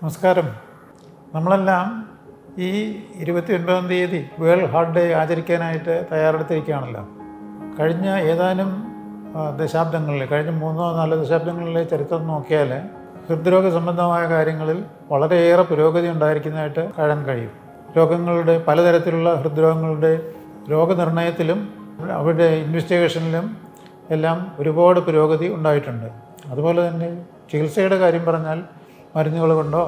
നമസ്കാരം. നമ്മളെല്ലാം ഈ 29-ാം തീയതി വേൾഡ് ഹാർട്ട് ഡേ ആചരിക്കാനായിട്ട് തയ്യാറെടുത്തിരിക്കുകയാണല്ലോ. കഴിഞ്ഞ ഏതാനും ദശാബ്ദങ്ങളിൽ, കഴിഞ്ഞ 3-4 ദശാബ്ദങ്ങളിലെ ചരിത്രം നോക്കിയാൽ ഹൃദ്രോഗ സംബന്ധമായ കാര്യങ്ങളിൽ വളരെയേറെ പുരോഗതി ഉണ്ടായിരിക്കുന്നതായിട്ട് കാണാൻ കഴിയും. രോഗങ്ങളുടെ പലതരത്തിലുള്ള ഹൃദ്രോഗങ്ങളുടെ രോഗനിർണയത്തിലും അവരുടെ ഇൻവെസ്റ്റിഗേഷനിലും എല്ലാം ഒരുപാട് പുരോഗതി ഉണ്ടായിട്ടുണ്ട്. അതുപോലെ തന്നെ ചികിത്സയുടെ കാര്യം പറഞ്ഞാൽ മരുന്നുകൾ കൊണ്ടോ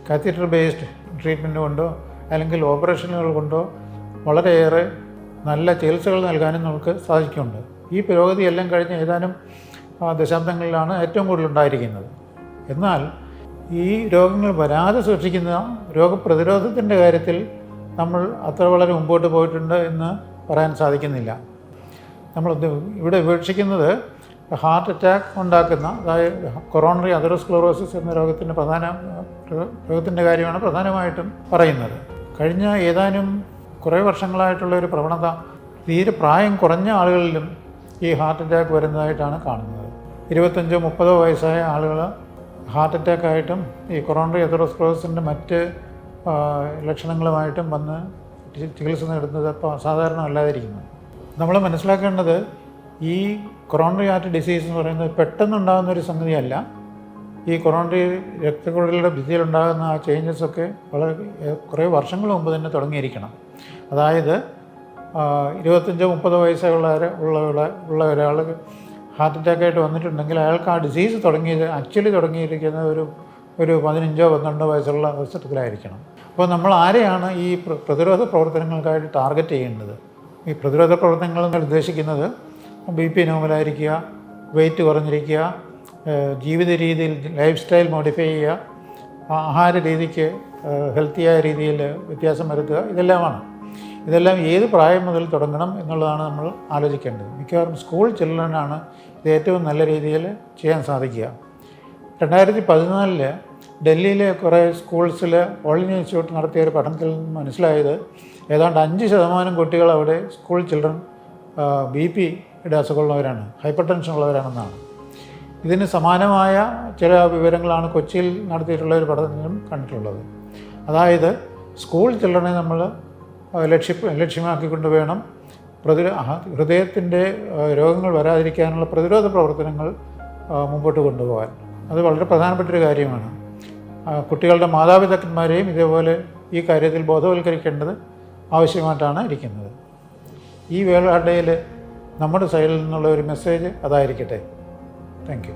കാത്തീറ്റർ ബേസ്ഡ് ട്രീറ്റ്മെൻറ്റ് കൊണ്ടോ അല്ലെങ്കിൽ ഓപ്പറേഷനുകൾ കൊണ്ടോ വളരെയേറെ നല്ല ചികിത്സകൾ നൽകാനും നമുക്ക് സാധിക്കുന്നുണ്ട്. ഈ പുരോഗതിയെല്ലാം കഴിഞ്ഞ ഏതാനും ദശാബ്ദങ്ങളിലാണ് ഏറ്റവും കൂടുതൽ ഉണ്ടായിരിക്കുന്നത്. എന്നാൽ ഈ രോഗങ്ങൾ വരാതെ സൂക്ഷിക്കുന്ന രോഗപ്രതിരോധത്തിൻ്റെ കാര്യത്തിൽ നമ്മൾ അത്ര വളരെ മുമ്പോട്ട് പോയിട്ടുണ്ട് എന്ന് പറയാൻ സാധിക്കുന്നില്ല. നമ്മൾ ഇവിടെ വീക്ഷിക്കുന്നത് ഹാർട്ട് അറ്റാക്ക് ഉണ്ടാക്കുന്ന, അതായത് കൊറോണറി അതെറോസ്ക്ലെറോസിസ് എന്ന രോഗത്തിൻ്റെ കാര്യമാണ് പ്രധാനമായിട്ടും പറയുന്നത്. കഴിഞ്ഞ ഏതാനും കുറേ വർഷങ്ങളായിട്ടുള്ള ഒരു പ്രവണത തീരെ പ്രായം കുറഞ്ഞ ആളുകളിലും ഈ ഹാർട്ട് അറ്റാക്ക് വരുന്നതായിട്ടാണ് കാണുന്നത്. 25-30 വയസ്സായ ആളുകൾ ഹാർട്ട് അറ്റാക്കായിട്ടും ഈ കൊറോണറി അതെറോസ്ക്ലെറോസിൻ്റെ മറ്റ് ലക്ഷണങ്ങളുമായിട്ടും വന്ന് ചികിത്സ നേടുന്നത് സാധാരണ അല്ലാതിരിക്കുന്നു. നമ്മൾ മനസ്സിലാക്കേണ്ടത് ഈ കൊറോണറി ആർട്ടറി ഡിസീസ് എന്ന് പറയുന്നത് പെട്ടെന്നുണ്ടാകുന്ന ഒരു സംഗതിയല്ല. ഈ കൊറോണറി രക്തക്കുഴലുകളുടെ ഭിത്തിയിലുണ്ടാകുന്ന ആ ചേഞ്ചസൊക്കെ കുറേ വർഷങ്ങൾ മുമ്പ് തന്നെ തുടങ്ങിയിരിക്കണം. അതായത് 25-30 വയസ്സുള്ള ഒരാൾ ഹാർട്ട് അറ്റാക്കായിട്ട് വന്നിട്ടുണ്ടെങ്കിൽ അയാൾക്ക് ആ ഡിസീസ് തുടങ്ങിയിരിക്കുന്നത് ഒരു 15-12 വയസ്സുള്ള അവസരത്തിലായിരിക്കണം. അപ്പോൾ നമ്മൾ ആരെയാണ് ഈ പ്രതിരോധ പ്രവർത്തനങ്ങൾക്കായിട്ട് ടാർഗറ്റ് ചെയ്യേണ്ടത്? ഈ പ്രതിരോധ പ്രവർത്തനങ്ങൾ ഉദ്ദേശിക്കുന്നത് BP നോർമലായിരിക്കുക, വെയിറ്റ് കുറഞ്ഞിരിക്കുക, ജീവിത രീതിയിൽ ലൈഫ് സ്റ്റൈൽ മോഡിഫൈ ചെയ്യുക, ആഹാര രീതിക്ക് ഹെൽത്തിയായ രീതിയിൽ വ്യത്യാസം വരുത്തുക, ഇതെല്ലാമാണ്. ഇതെല്ലാം ഏത് പ്രായം മുതൽ തുടങ്ങണം എന്നുള്ളതാണ് നമ്മൾ ആലോചിക്കേണ്ടത്. മിക്കവാറും സ്കൂൾ ചിൽഡ്രനാണ് ഇത് ഏറ്റവും നല്ല രീതിയിൽ ചെയ്യാൻ സാധിക്കുക. 2014 ഡൽഹിയിലെ കുറേ സ്കൂൾസിൽ ഓൾ ഇന്ത്യ ഇൻസ്റ്റിറ്റ്യൂട്ട് നടത്തിയ ഒരു പഠനത്തിൽ നിന്ന് മനസ്സിലായത് ഏതാണ്ട് 5% കുട്ടികൾ അവിടെ സ്കൂൾ ചിൽഡ്രൻ BP-യുടെ അസുഖമുള്ളവരാണ്, ഹൈപ്പർ ടെൻഷൻ ഉള്ളവരാണെന്നാണ്. ഇതിന് സമാനമായ ചില വിവരങ്ങളാണ് കൊച്ചിയിൽ നടത്തിയിട്ടുള്ള ഒരു പഠനത്തിലും കണ്ടിട്ടുള്ളത്. അതായത് സ്കൂൾ ചിൽഡ്രനെ നമ്മൾ ലക്ഷ്യമാക്കിക്കൊണ്ട് വേണം ഹൃദയത്തിൻ്റെ രോഗങ്ങൾ വരാതിരിക്കാനുള്ള പ്രതിരോധ പ്രവർത്തനങ്ങൾ മുമ്പോട്ട് കൊണ്ടുപോകാൻ. അത് വളരെ പ്രധാനപ്പെട്ടൊരു കാര്യമാണ്. കുട്ടികളുടെ മാതാപിതാക്കന്മാരെയും ഇതേപോലെ ഈ കാര്യത്തിൽ ബോധവൽക്കരിക്കേണ്ടത് ആവശ്യമായിട്ടാണ് ഇരിക്കുന്നത്. ഈ വേൾഡ് ഹാർട്ട് ഡേയിൽ നമ്മുടെ സൈഡിൽ നിന്നുള്ള ഒരു മെസ്സേജ് അതായിരിക്കട്ടെ. Thank you.